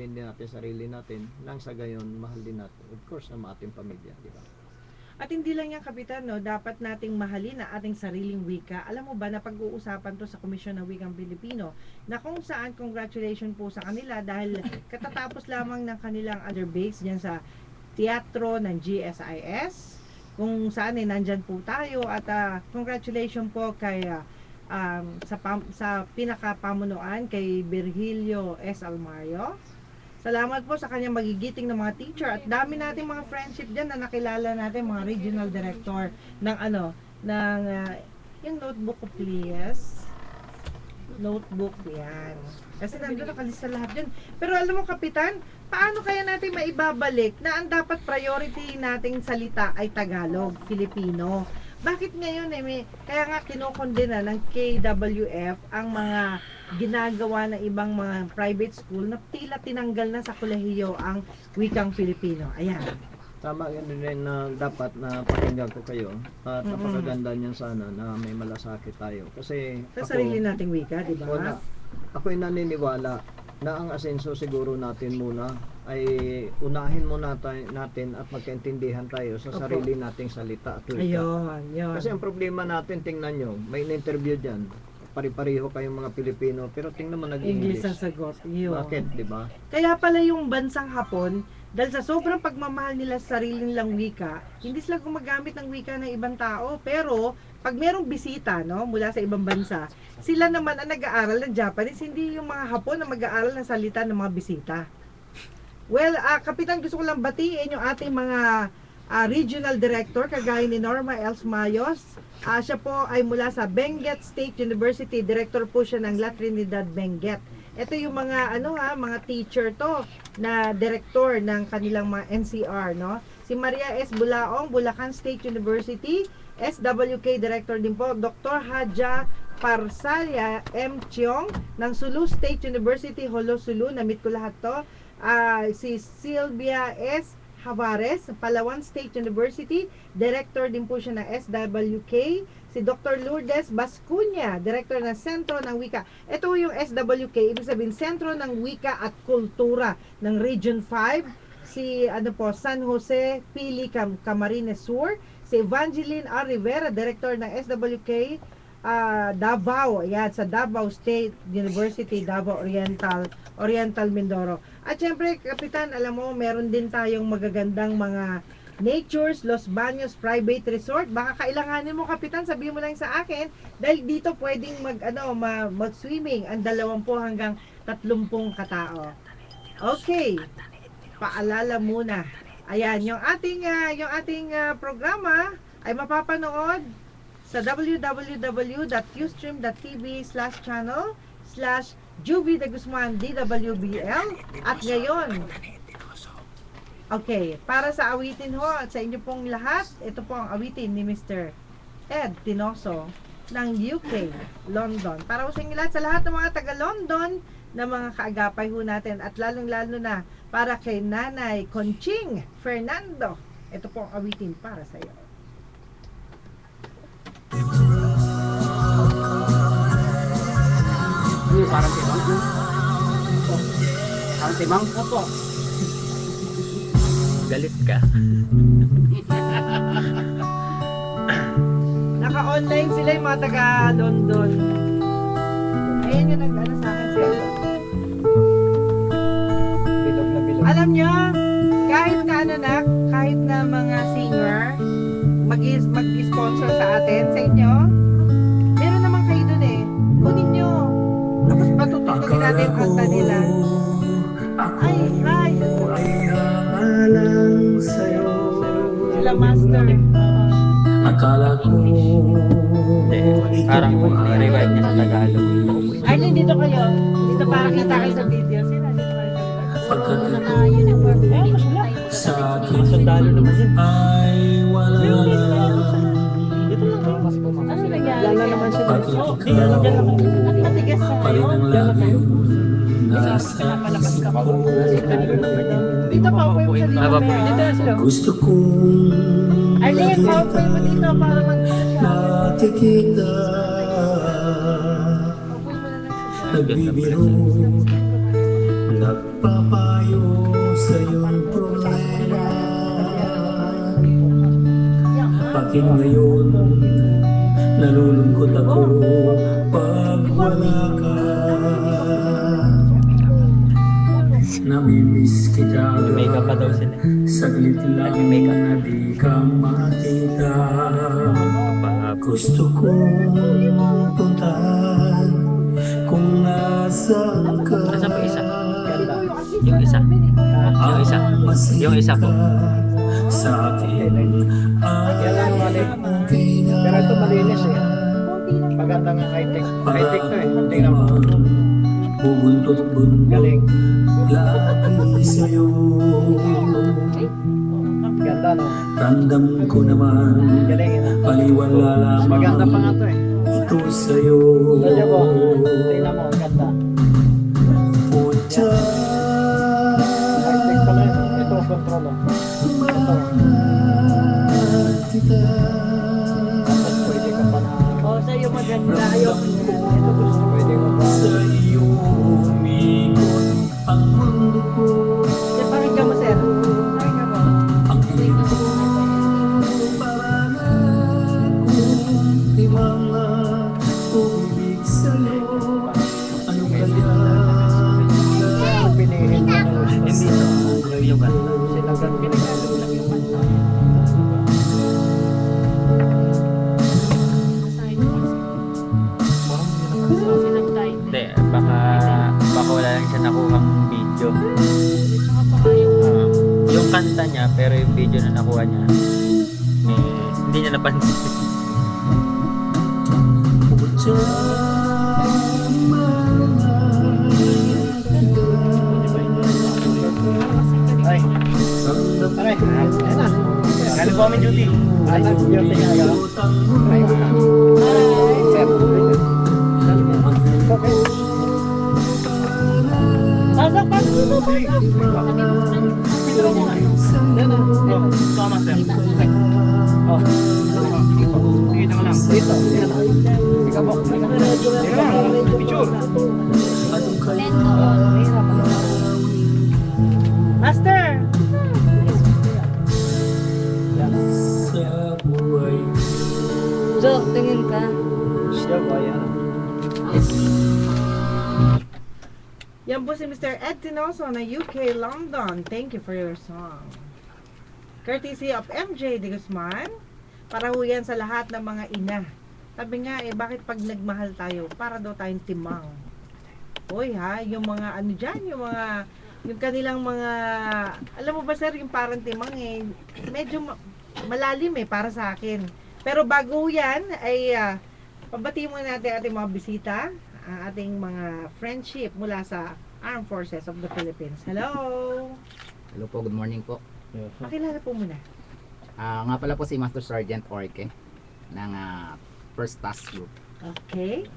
mahalin din natin sarili natin, nang sa gayon, mahal din natin, of course, ang ating pamilya, di ba? At hindi lang yan, Kapitan, no? Dapat nating mahalin ang ating sariling wika. Alam mo ba na pag-uusapan to sa Komisyon ng Wikang Pilipino, na kung saan congratulations po sa kanila dahil katatapos lamang ng kanilang other base dyan sa teatro ng GSIS, kung saan eh, nandyan po tayo. At congratulations po kay sa pinakapamunuan kay Virgilio S. Almario. Salamat po sa kanyang magigiting ng mga teacher at dami nating mga friendship diyan na nakilala natin, mga regional director ng yung notebook ko please. Notebook yan. Kasi nandun nakalista lahat dyan. Pero alam mo, Kapitan, paano kaya natin maibabalik na ang dapat priority nating salita ay Tagalog, Filipino? Bakit ngayon kaya nga kinokondena ng KWF ang mga ginagawa ng ibang mga private school na tila tinanggal na sa kolehiyo ang wikang Filipino. Ayan. Tama yun din na dapat na pakinggan ko kayo at napakaganda niyan sana na may malasakit tayo. Kasi sa sarili nating wika, di ba? Ako'y naniniwala na ang asenso siguro natin muna ay unahin muna natin at magkaintindihan tayo sa sarili nating salita at wika. Ayun. Kasi ang problema natin, tingnan nyo, may in-interview dyan, pari-pariho kayong mga Pilipino, pero tingnan mo nag-English. English ang sagot. Yun. Bakit, di ba? Kaya pala yung bansang Hapon, dahil sa sobrang pagmamahal nila sa sariling lang wika, hindi sila gumagamit ng wika ng ibang tao. Pero, pag merong bisita, no, mula sa ibang bansa, sila naman ang nag-aaral ng Japanese, hindi yung mga Hapon na mag-aaral ng salita ng mga bisita. Well, Kapitan, gusto ko lang batiin yung ating mga regional director, kagaya ni Norma Els Mayos. Siya po ay mula sa Benguet State University. Director po siya ng La Trinidad Benguet. Ito yung mga mga teacher to na director ng kanilang mga NCR, no? Si Maria S. Bulaong, Bulacan State University, SWK Director din po. Dr. Hadja Parsalia M. Chiong ng Sulu State University, Holo Sulu. Na-meet ko lahat to. Si Sylvia S. Javares, Palawan State University, Director din po siya ng SWK. Si Dr. Lourdes Bascuña, Director ng Sentro ng Wika. Ito yung SWK, ibig sabihin Sentro ng Wika at Kultura ng Region 5. Si San Jose Pili Camarines Sur. Si Evangeline R. Rivera, Director ng SWK Davao, ayan, sa Davao State University, Davao Oriental Mindoro. At syempre, Kapitan, alam mo, meron din tayong magagandang mga Nature's Los Baños Private Resort. Baka kailanganin mo, Kapitan, sabihin mo lang sa akin, dahil dito pwedeng mag-swimming ang 20 hanggang 30 katao. Okay, paalala muna. Ayan, yung ating programa ay mapapanood sa www.ustream.tv/channel/Juvie de Guzman DWBL. At ngayon, okay, para sa awitin ho at sa inyo pong lahat, ito po ang awitin ni Mr. Ed Tinoso ng UK, London. Para sa inyo lahat, sa lahat ng mga taga-London na mga kaagapay ho natin, at lalong-lalo na para kay Nanay Conching Fernando, ito po ang awitin para sa iyo. Parang timang. Parang timang ka po. Galit ka. Naka-online sila yung mga taga-London. Ayun yung nag-ano sa akin sila. Bilog na bilog. Alam nyo, kahit na mga singer mag-sponsor sa atin, sa inyo, meron naman kayo dun eh. Kunin nyo. Tapos patutugtugin natin ang kanta nila. Ay, hi! Sila master. Akala ko Parang revive niya sa Tagalog. Ay, dito kayo. Dito para kita kayo sa video. Sila, dito kayo. sa akin sundalo naman yun ay wala lang. Ano nangyari? Lala naman siya. Matigas sa Parin ang labi nasa dito pa po yung sa dito. gusto kong Arlene, pa mo dito para nakikita. Nagbibiro, nagpapay sa iyong problema. Bakit ngayon nalulungkot ako pag wala ka? Namimiss kita May makeup pa daw sila. saglit lang na di ka makita. Gusto kong puntahan kung nasaan ka. Asa pa isa? Yung isa. Yung isa. Yung isa po. Sa akin Yan lang mali. okay na. Pero ito malinis eh. Maganda nga high-tech. High-tech to eh. Tingnan mo. Bubuntot-buntot Galing. lagi sa'yo. Ganda no? Ramdam ko naman Galing yun. paliwala Maganda pa nga lamang to eh. ito sa'yo. Nandiyan po. Tingnan mo. Ang ganda. Pucha, High-tech pala yun. Ito ang control oh. mahal kita. Tapos pwede ka pa na. Oh, sa'yo maganda. Ayoko niya. Ito gusto. Pwede mo pa. Sa iyo umikot ang mundo ko. Yan, pakinggan mo, sir. Pakinggan mo. Ang tingin ko parang akong timanga umibig sa'yo. Ano kaya Kaya pinihin mo na Hindi to. Yung ganda. sila ganun. Hindi, baka wala lang siya nakuhang video. Yung kanta niya, pero yung video na nakuha niya, hindi niya napansin. pucha, Ay. ramdam Aray. Ayan na. Galing po kami duty. Anak, beauty nga yun. ang mundo ko. Sir. Okay. Sasaktan ko mo ba? Yan na. Tama, sir. Oh. Dito ko lang. Dito. Yan na. Ikaw po. Picture. Ano kaya Master! Yan. sa buhay Jo, tingin ka. Siya ba yan? Yan po si Mr. Ed Tinoso na UK London. Thank you for your song. Courtesy of MJ de Guzman. Para ho yan sa lahat ng mga ina. Sabi nga bakit pag nagmahal tayo, para daw tayong timang. Hoy ha, yung mga ano dyan, yung kanilang mga, alam mo ba sir, yung parang timang medyo malalim para sa akin. Pero bago yan, ay pabati muna natin ating mga bisita, ang ating mga friendship mula sa Armed Forces of the Philippines. Hello! Hello po, good morning po. Pakilala po muna. Nga pala po si Master Sergeant Orke ng First Task Group. Okay.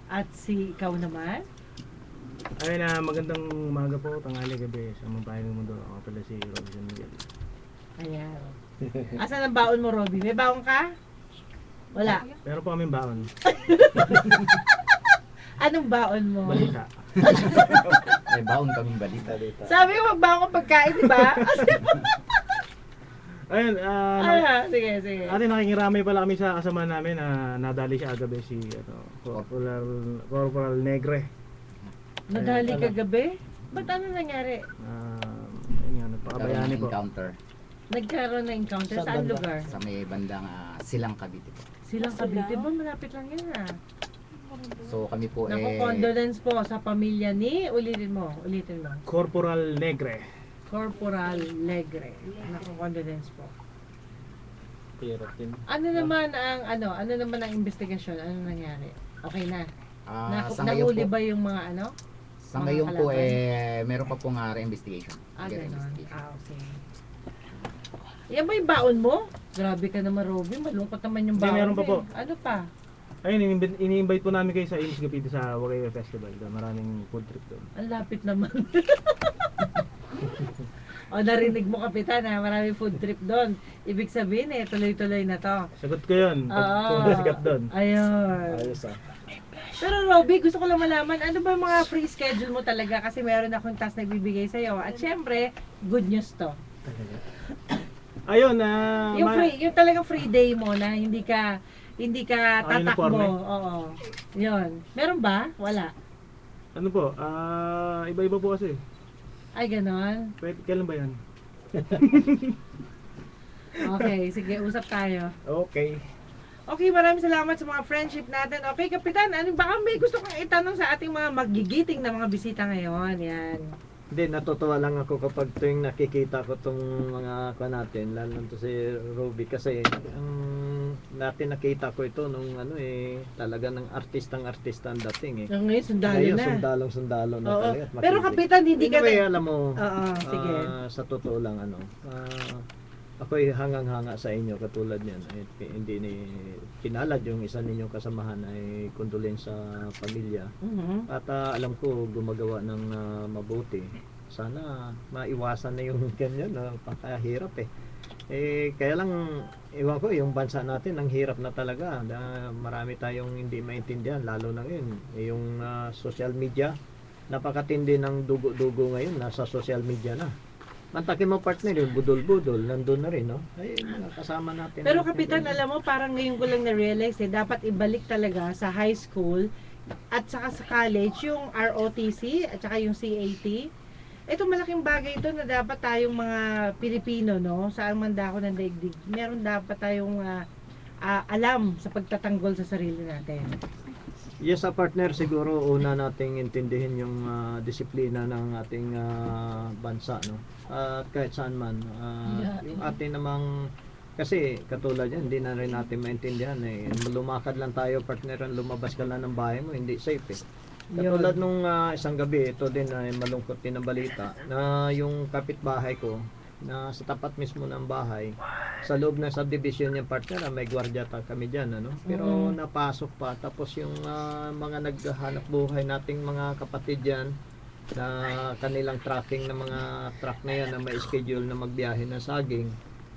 At si ikaw naman? Ay na magandang umaga po, tanghali, gabi sa mabayang mundo. Ako pala si Robinson Miguel. Ayan. Asan ang baon mo, Robby? May baon ka? Wala. Pero po kaming baon, Anong baon mo? balita. May baon kaming balita. Sabi mo, magbaon ka pagkain, di ba? Ayun, Sige, sige. ate nakikiramay pala kami sa kasama namin na nadali siya agabi si Corporal Negre. Nadali ka gabi? Ba't ano nangyari? Ayun nga, nagpakabayani po. Encounter Nagkaroon na encounter Saan saan banda? lugar? sa may bandang Silang Cavite po. Silang Cavite ba? Malapit lang yan So kami po Naku, condolence po sa pamilya ni, ulitin mo. Corporal Negre. Corporal Negre. Naku, condolence po. Ano naman ang investigasyon? Ano nangyari? Okay na. sa ngayon Nahuli po, ba yung mga ano? sa mga ngayon po kalaban? meron pa pong investigation. Ganon. Investigation. Okay. Yan ba yung baon mo? Grabe ka naman, Robby. Malungkot naman yung Hindi, baon. meron pa po. Ano pa? Ayun, ini-invite po namin kayo sa Imus Gapite sa Wagayo Festival. Doon, maraming food trip doon. Ang lapit naman. O, narinig mo, Kapitan, maraming food trip doon. Ibig sabihin, tuloy-tuloy na to. Sagot ko yun, pag Oo. kung nasikat doon. Ayun. Ayos ah. Pero Robby, gusto ko lang malaman, ano ba yung mga free schedule mo talaga? Kasi meron akong task na ibibigay sa'yo. At syempre, good news to. Ayun, Yung talagang free day mo na hindi ka tatakbo. uniforme? Oo. Yun. Meron ba? Wala. ano po, iba-iba po kasi. Ay, ganon. Pwede, kailan ba yan? Okay, sige, usap tayo. Okay. Okay, maraming salamat sa mga friendship natin. Okay, Kapitan, ano baka may gusto kang itanong sa ating mga magigiting na mga bisita ngayon? Yan. Hindi, natutuwa lang ako kapag tuwing nakikita ko itong mga natin, lalo to si Ruby kasi ang natin nakita ko ito nung talaga ng artistang ang dating eh. Ngayon, sundalo Ngayon, na. sundalo na Oo. talaga. at Pero makilig. Kapitan, hindi ka Anyway, alam mo, Oo, sige. sa totoo lang ako'y hangang-hanga sa inyo katulad niyan. Hindi ni pinalad yung isa ninyong kasamahan ay kondolensya sa pamilya. Mhm. At alam ko gumagawa ng mabuti. Sana maiwasan na yung ganyan na pakahirap eh. Kaya lang iwan ko yung bansa natin ang hirap na talaga. Marami tayong hindi maintindihan lalo na ngayon. Yung social media, napakatindi ng dugo-dugo ngayon nasa social media na. Mantakin mo partner yung budol-budol, nandun na rin, no? Ay, mga kasama natin. Pero Kapitan, alam mo, parang ngayon ko lang na-realize dapat ibalik talaga sa high school at saka sa college yung ROTC at saka yung CAT. Ito malaking bagay ito na dapat tayong mga Pilipino, no? Saan man dako ng daigdig, meron dapat tayong alam sa pagtatanggol sa sarili natin. Yes, sa partner siguro una nating intindihin yung disiplina ng ating bansa, no? At kahit saan man, yung atin namang kasi katulad yan, hindi na rin natin maintindihan eh. Lumakad lang tayo partner, lumabas ka lang ng bahay mo, hindi safe eh. Katulad nung isang gabi, ito din ay malungkot din ang balita na yung kapitbahay ko na sa tapat mismo ng bahay sa loob ng subdivision niya partner may gwardiya kami dyan pero napasok pa tapos yung mga naghahanap buhay nating mga kapatid dyan na kanilang tracking ng mga truck na yan na may schedule na magbiyahe ng saging,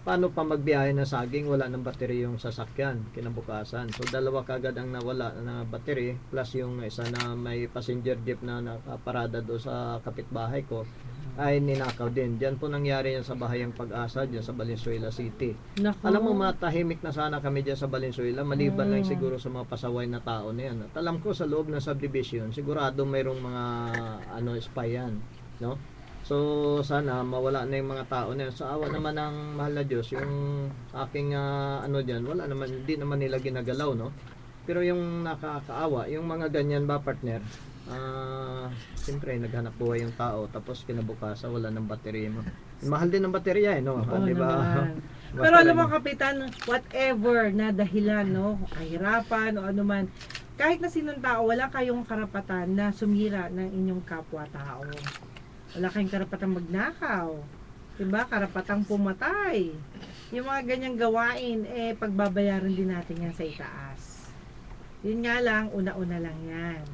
paano pa magbiyahe ng saging, wala ng battery yung sasakyan kinabukasan, so dalawa kagad ang nawala na battery plus yung isa na may passenger jeep na nakaparada do sa kapitbahay ko ay ninakaw din. Diyan po nangyari yan sa Bahayang Pag-asa, diyan sa Valenzuela City. Naku. Alam mo, matahimik na sana kami diyan sa Valenzuela, maliban lang siguro sa mga pasaway na tao na yan. At alam ko sa loob ng subdivision, sigurado mayroong mga spy yan, no? So sana mawala na yung mga tao na yan. Sa awa naman ng mahal na Diyos, yung aking diyan, wala naman, hindi naman nila ginagalaw, no? Pero yung nakakaawa, yung mga ganyan ba partner, siyempre naghanap buhay yung tao tapos kinabukasan wala ng baterya mo. Mahal din ng baterya no? Oo Di ba? naman. Basta Pero alam mo rin. Kapitan, whatever na dahilan, no, kahirapan o anuman, kahit na sinong tao, wala kayong karapatan na sumira ng inyong kapwa-tao. Wala kayong karapatang magnakaw. Diba? Karapatang pumatay. Yung mga ganyang gawain, pagbabayaran din natin yan sa itaas. Yun nga lang, una-una lang yan.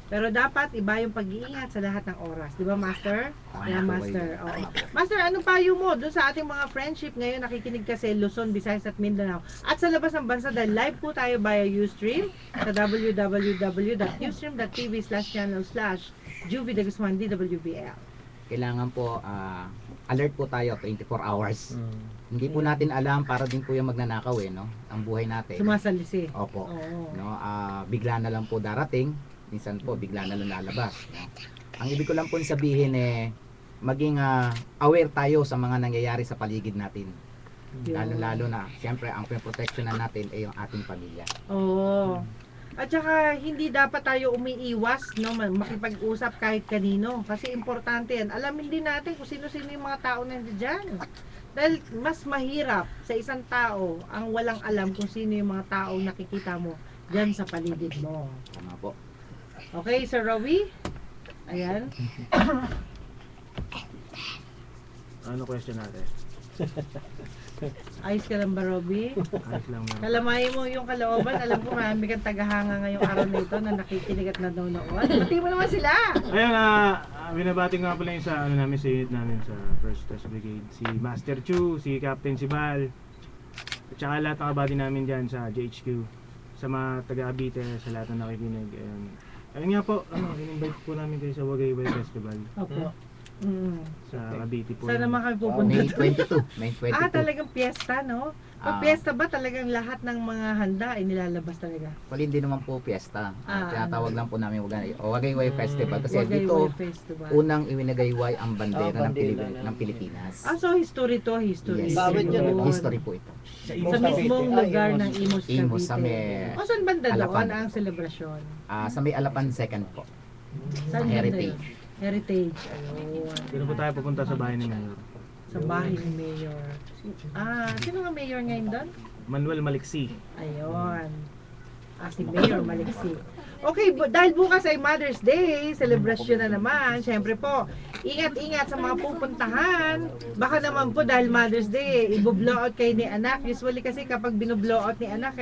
Pero dapat iba yung pag-iingat sa lahat ng oras. Di ba, Master? Yeah, Master. Oo. Master, anong payo mo doon sa ating mga friendship ngayon nakikinig kasi Luzon, Visayas at Mindanao? At sa labas ng bansa dahil live po tayo via Ustream sa www.ustream.tv/channel/JuvyDagusman-DWBL. Kailangan po alert po tayo 24 hours. Hindi po natin alam para din po yung magnanakaw no? Ang buhay natin. Sumasalisi. Opo. Oo. No, bigla na lang po darating, minsan po bigla na lang lalabas, no? Ang ibig ko lang po sabihin maging aware tayo sa mga nangyayari sa paligid natin. Lalo na, siyempre ang protection natin ay yung ating pamilya. Oo. At saka hindi dapat tayo umiiwas no makipag-usap kahit kanino kasi importante yan. Alamin din natin kung sino-sino yung mga tao nandiyan. Dahil mas mahirap sa isang tao ang walang alam kung sino yung mga tao nakikita mo diyan sa paligid mo. Tama po. Okay, Sir Rowie? Ayan. Ano question natin? Ayos ka lang ba, Robbie? Ayos lang ma'am. Kalamayin mo yung kalooban. Alam ko marami kang tagahanga ngayong araw na ito na nakikinig at nanonood. Pati mo naman sila! Ayun, binabati nga pala yung sa namin sa unit namin sa 1st Test Brigade, si Master Chu, si Captain Sibal, at saka lahat ng kabati namin dyan sa JHQ. sa mga taga-Abite, sa lahat na nakikinig. Ayun nga po, in-invite po namin kayo sa Wagayway Festival Opo. Mm. sa Cavite po. Saan yun. naman kayo pupunta? May 22. May 22. Talagang piyesta, no? Pag Ah. piyesta ba talagang lahat ng mga handa ay nilalabas talaga? Well, hindi naman po piyesta. Tinatawag ano? lang po namin Wagayway Festival. Kasi Wagayway dito, Festival. unang iwinagayway ang bandera ng, bandera ng Pilipinas. So history to, history. Yes. Bawat dyan, Yun. History po ito. Sa mismong lugar ng Imus, Imus, sa Cavite. may O saan banda doon Alapan. ang selebrasyon? Sa may Alapan 2nd po. Saan banda Heritage. yun? Heritage. Ayun. Dito po tayo pupunta sa bahay ni Mayor. Sa bahay ni Mayor. Sino nga Mayor ngayon doon? Manuel Maliksi. Ayun. Si Mayor Maliksi. Okay, dahil bukas ay Mother's Day, celebration na naman. Siyempre po, ingat-ingat sa mga pupuntahan. Baka naman po dahil Mother's Day, i-blow out kayo ni anak. Usually kasi kapag binoblow out ni anak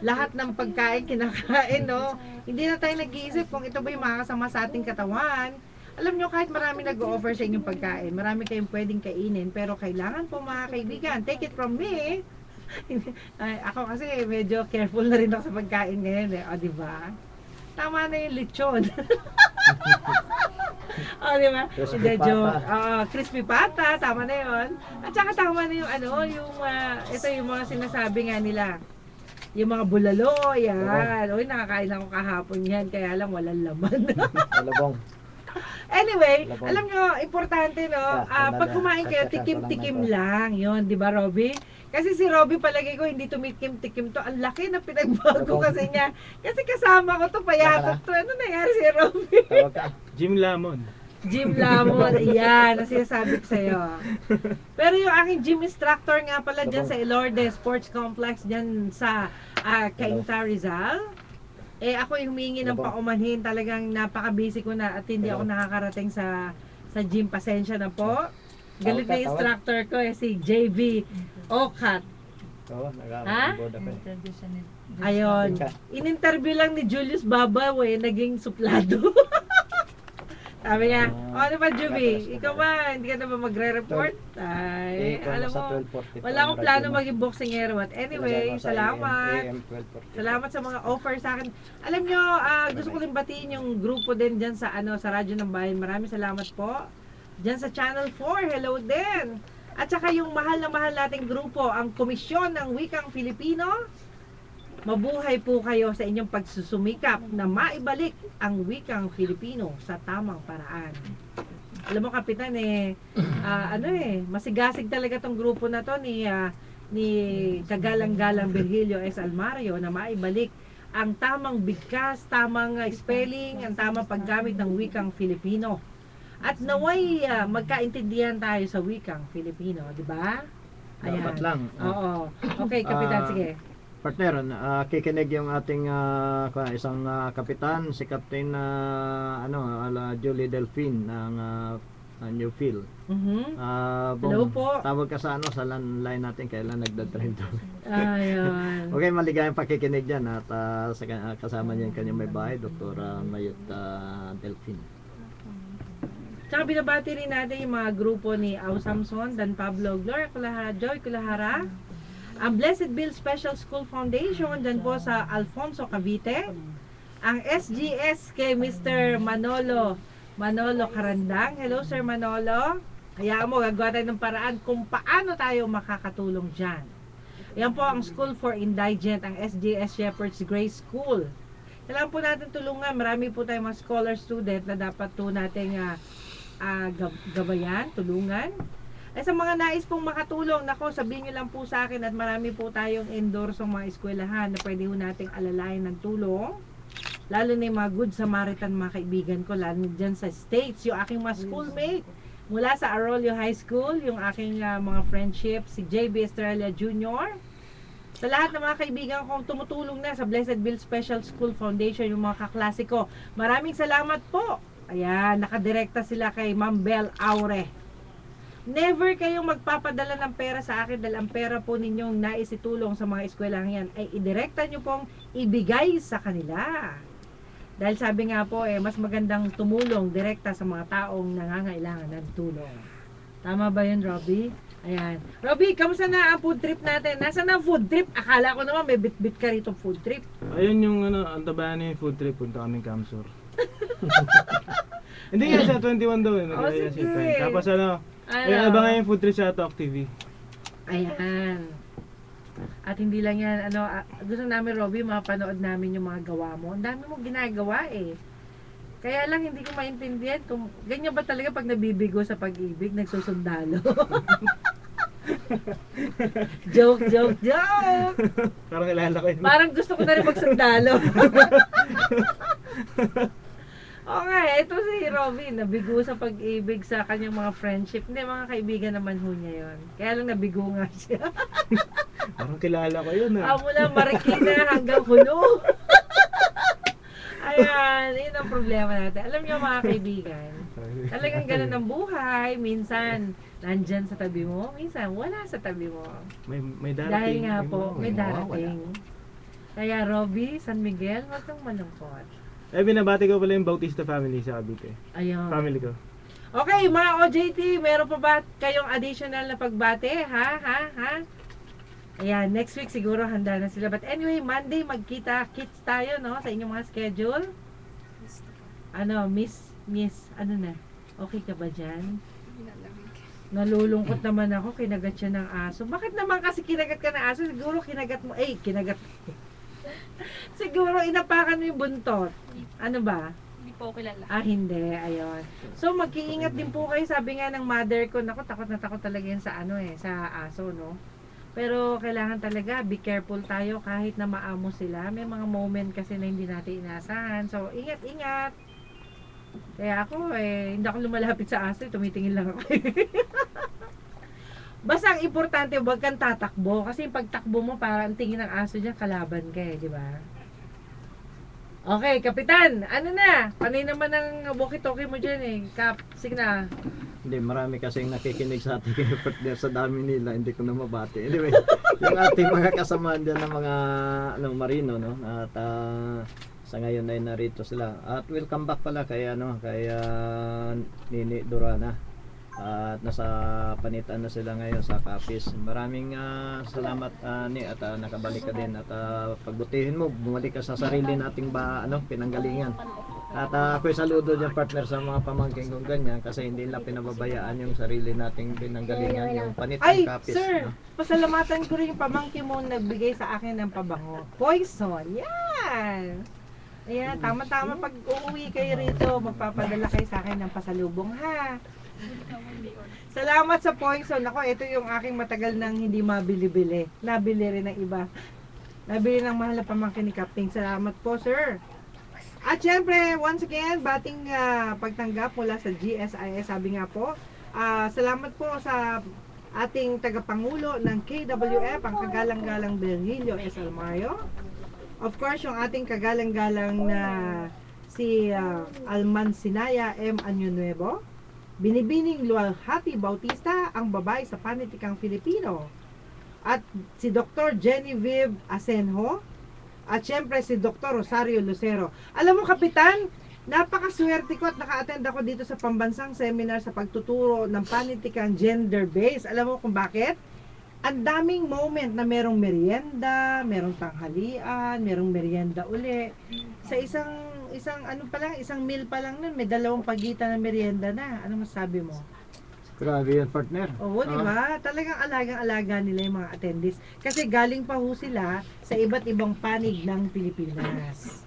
lahat ng pagkain kinakain, no? Hindi na tayo nag-iisip kung ito ba yung makakasama sa ating katawan. Alam nyo, kahit marami nag-o-offer sa inyong pagkain, marami kayong pwedeng kainin, pero kailangan po mga kaibigan, take it from me. Ako kasi medyo careful na rin ako sa pagkain ngayon o diba? Tama na yung lechon. Diba? Crispy Crispy pata, tama na yun. At saka tama na yung ito yung mga sinasabi nga nila. Yung mga bulalo, yan. Uy, nakakain ako kahapon yan, kaya lang walang laman. Alabong. Anyway, Labong. alam nyo, importante no, pag kumain kayo, tikim-tikim lang. Yun, di ba Robby? Kasi si Robby palagi ko hindi tumikim-tikim to. Ang laki na pinagbago kasi niya. Kasi kasama ko to, payatot to. Ano nangyari si Robby? Tawag ka. Jim Lamon. Gym Lamon, ayan, ang sinasabi ko sa'yo. Pero yung aking gym instructor nga pala dyan sa Ilorde Sports Complex dyan sa Cainta Rizal. Ako yung humingi ng paumanhin, talagang napaka-busy ko na at hindi ako nakakarating sa gym. Pasensya na po. Galit na instructor ko si JV Okat. Oo, Ha? nag-aaboda ka. Interview siya ni Ayon. In-interview lang ni Julius Babaw naging suplado. Sabi niya, ano ba Juby? Ikaw ba, hindi ka na ba magre-report? Ay, alam mo, wala akong plano maging boxingero. At anyway, salamat. Salamat sa mga offer sa akin. Alam nyo, gusto ko rin batiin yung grupo din dyan sa sa Radyo ng Bayan. Maraming salamat po. Dyan sa Channel 4, hello din. At saka yung mahal na mahal nating grupo, ang Komisyon ng Wikang Filipino. Mabuhay po kayo sa inyong pagsusumikap na maibalik ang wikang Filipino sa tamang paraan. Alam mo Kapitan masigasig talaga tong grupo na to ni Kagalang-galang Virgilio S. Almario na maibalik ang tamang bigkas, tamang spelling, ang tamang paggamit ng wikang Filipino. At naway magkaintindihan tayo sa wikang Filipino, di ba? Dapat lang. Oo. Okay, Kapitan, sige. Partner, kikinig yung ating isang kapitan, si Captain Julie Delphine ng Newfield. Hello po. Tawag ka sa sa line natin kailan nagda-drive doon. Ayun. Okay, maligayang pakikinig dyan at kasama niya yung kanyang may bahay, Dr. Mayut Delphine. Tsaka binabati rin natin yung mga grupo ni Au Samson, Dan Pablo, Gloria Kulahara, Joy Kulahara, ang Blessed Bill Special School Foundation dyan po sa Alfonso, Cavite, ang SGS kay Mr. Manolo Karandang. Hello Sir Manolo. Hayaan mo, gagawa tayo ng paraan kung paano tayo makakatulong dyan. Yan po ang School for Indigent, ang SGS Shepherd's Grace School. Kailangan po natin tulungan. Marami po tayong mga scholar student na dapat po natin gabayan, tulungan. Sa mga nais pong makatulong, sabihin nyo lang po sa akin at marami po tayong endorse ng mga eskwelahan na pwede po nating alalayan ng tulong. Lalo na yung mga Good Samaritan mga kaibigan ko, lalo dyan sa States, yung aking mga schoolmate mula sa Arroyo High School, yung aking mga friendship, si JB Estrella Jr. Sa lahat ng mga kaibigan kong tumutulong na sa Blessed Bill Special School Foundation, yung mga kaklase ko, maraming salamat po. Ayan, nakadirekta sila kay Ma'am Bel Aure. Never kayong magpapadala ng pera sa akin dahil ang pera po ninyong naisitulong sa mga eskwelahan yan ay idirekta nyo pong ibigay sa kanila. Dahil sabi nga po mas magandang tumulong direkta sa mga taong nangangailangan ng tulong. Tama ba yun, Robby? Ayan. Robby, kamusta na ang food trip natin? Nasaan na ang food trip? Akala ko naman may bit-bit ka rito food trip. Ayun yung ang tabayan yung food trip, punta kaming Camsor. Hindi nga sa 21 daw eh. Oh, Nag-aya sige. si Tapos ay abangan yung food trip sa Talk TV. Ayan. At hindi lang yan, gusto namin, Robby, mapanood namin yung mga gawa mo. Ang dami mong ginagawa eh. Kaya lang hindi ko maintindihan kung ganyan ba talaga pag nabibigo sa pag-ibig, nagsusundalo. Joke. Parang kilala ko yun. Parang gusto ko na rin magsundalo. Okay, ito si Robby, nabigo sa pag-ibig sa kanyang mga friendship. Hindi, mga kaibigan naman ho niya yun. Kaya lang nabigo nga siya. Parang kilala ko yun Mula Marikina hanggang Puno. Ayan, yun ang problema natin. Alam niyo mga kaibigan, talagang ganun ang buhay. Minsan, nandyan sa tabi mo. Minsan, wala sa tabi mo. May darating. Dahil nga po, may mawawala. darating. Kaya Robby, San Miguel, huwag kang malungkot. Binabati ko pala yung Bautista family sa Cavite. Ayun. Family ko. Okay, mga OJT, meron pa ba kayong additional na pagbate? Ha? Ayan, next week siguro handa na sila. But anyway, Monday magkita-kits tayo, no? Sa inyong mga schedule. Miss, ano na? Okay ka ba dyan? Nalulungkot naman ako, kinagat siya ng aso. Bakit naman kasi kinagat ka ng aso? Siguro kinagat mo, kinagat. Siguro inapakan mo yung buntot. Ano ba? Hindi po kilala. Hindi. Ayun. So, mag-iingat din po kayo. Sabi nga ng mother ko, naku, takot na takot talaga yan sa sa aso, no? Pero kailangan talaga, be careful tayo kahit na maamo sila. May mga moment kasi na hindi natin inaasahan. So, ingat-ingat. Kaya ako, hindi ako lumalapit sa aso. Tumitingin lang ako. Basta ang importante, huwag kang tatakbo. Kasi yung pagtakbo mo, parang tingin ng aso dyan, kalaban ka di ba? Okay, Kapitan, ano na? Panay naman ang walkie-talkie mo dyan sige na. Hindi, marami kasing nakikinig sa ating partner sa dami nila, hindi ko na mabati. Anyway, yung ating mga kasamahan dyan ng mga marino, no? At sa ngayon ay narito sila. At welcome back pala kay Nini Durana. At nasa panitan na sila ngayon sa Capiz. Maraming salamat ni at nakabalik ka din at pagbutihin mo, bumalik ka sa sarili nating pinanggalingan. At ako'y saludo dyan partner sa mga pamangkin kong ganyan kasi hindi nila pinababayaan yung sarili nating pinanggalingan, yung Ay, panitang Capiz. sir, pasalamatan ko rin yung pamangkin mo nagbigay sa akin ng pabango. Poison, yan! Ayan, tama-tama pag uuwi kayo rito, magpapadala kayo sa akin ng pasalubong ha. Salamat sa Poison. Ako, ito yung aking matagal nang hindi mabili-bili. Nabili rin ng iba. Nabili ng mahal na pamangkin ni Captain. Salamat po, sir. At syempre, once again, bating pagtanggap mula sa GSIS. Sabi nga po, salamat po sa ating tagapangulo ng KWF, ang kagalang-galang Virgilio S. Almario. Of course, yung ating kagalang-galang na si Alman Sinaya M. Año Nuevo. Binibining Lualhati Bautista, ang babae sa panitikang Filipino. At si Dr. Genevieve Asenjo. At syempre si Dr. Rosario Lucero. Alam mo, Kapitan, napakaswerte ko at naka-attend ako dito sa pambansang seminar sa pagtuturo ng panitikang gender-based. Alam mo kung bakit? Ang daming moment na merong merienda, merong tanghalian, merong merienda uli. Sa isang meal pa lang nun, may 2 pagitan na merienda na. Ano masabi mo? Grabe yan partner. Oo, di ba? Talagang alagang-alaga nila yung mga attendees. Kasi galing pa ho sila sa iba't ibang panig ng Pilipinas.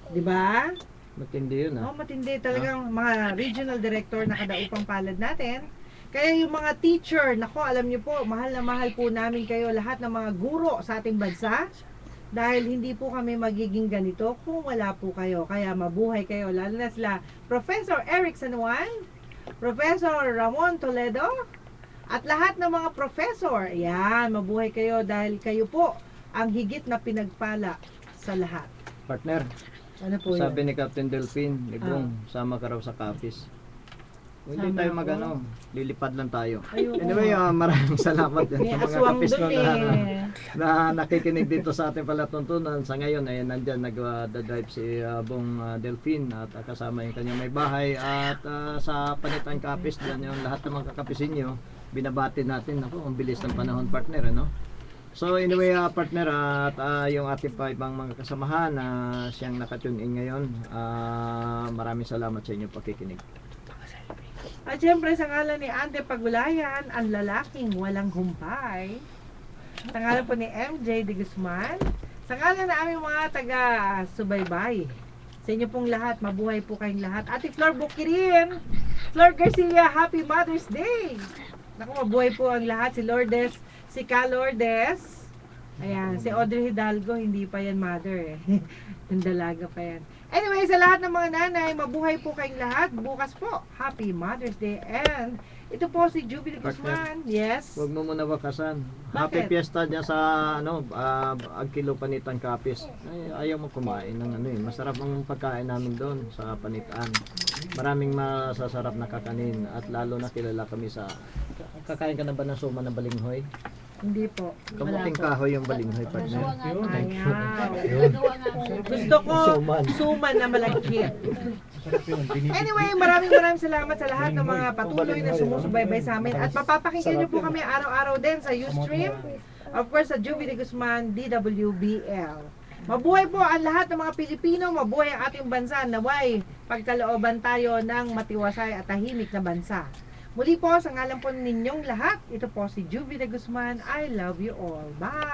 Di ba? Matindi yun Oh, matindi. Talagang mga regional director na kadaupang palad natin. Kaya yung mga teacher, nako, alam niyo po, mahal na mahal po namin kayo, lahat ng mga guro sa ating bansa. Dahil hindi po kami magiging ganito kung wala po kayo. Kaya mabuhay kayo, lalo na sila Professor Eric San Juan, Professor Ramon Toledo, at lahat ng mga professor. Yan, mabuhay kayo dahil kayo po ang higit na pinagpala sa lahat. Partner, Ano po sabi yun? ni Captain Delphine, Libong, sama ka raw sa Capiz. Kung hindi Sama tayo ako. magano, lilipad lang tayo. Ayoko. Anyway, maraming salamat din May sa mga aswang kapis dun ko eh. na nakikinig dito sa ating palatuntunan. Sa ngayon ay nandyan nag-drive si Bong Delphine at kasama yung kanyang may bahay at sa Panitan Kapis dyan yung lahat ng mga kakapisin nyo binabati natin. Ako, ang bilis ng panahon, partner, ano? So anyway, partner, at yung ating pa ibang mga kasamahan na siyang nakatune in ngayon, maraming salamat sa inyong pakikinig. At syempre sa ngalan ni Ante Pagulayan, ang lalaking walang humpay. Sa ngalan po ni MJ de Guzman. Sa ngalan na aming mga taga-subaybay. Sa inyo pong lahat, mabuhay po kayong lahat. Ate Flor Bukirin, Flor Garcia, Happy Mother's Day! Naku, mabuhay po ang lahat. Si Lourdes, si Ka Lourdes. Ayan, si Audrey Hidalgo, hindi pa yan mother eh. Yung dalaga pa yan. Anyway, sa lahat ng mga nanay, mabuhay po kayong lahat. Bukas po, Happy Mother's Day. And ito po si Jubilee Guzman. Yes. Huwag mo muna wakasan. Bakit? Happy fiesta dyan sa Agkilo Panitan Kapis. Ay, ayaw mo kumain ng ano eh. Masarap ang pagkain namin doon sa Panitan. Maraming masasarap na kakanin at lalo na kilala kami sa kakain ka na ba ng suma ng balinghoy? Hindi po. Wala Kamuting po. kahoy yung balinghoy, partner. Ayaw. Gusto ko suman na malagkit. Anyway, maraming salamat sa lahat ng mga patuloy na sumusubaybay sa amin. At mapapakinggan niyo po kami araw-araw din sa Ustream. Of course, sa Jubilee Guzman, DWBL. Mabuhay po ang lahat ng mga Pilipino, mabuhay ang ating bansa. Naway, pagkalooban tayo ng matiwasay at tahimik na bansa. Muli po, sa ngalan po ninyong lahat, ito po si Jubilee Guzman. I love you all. Bye!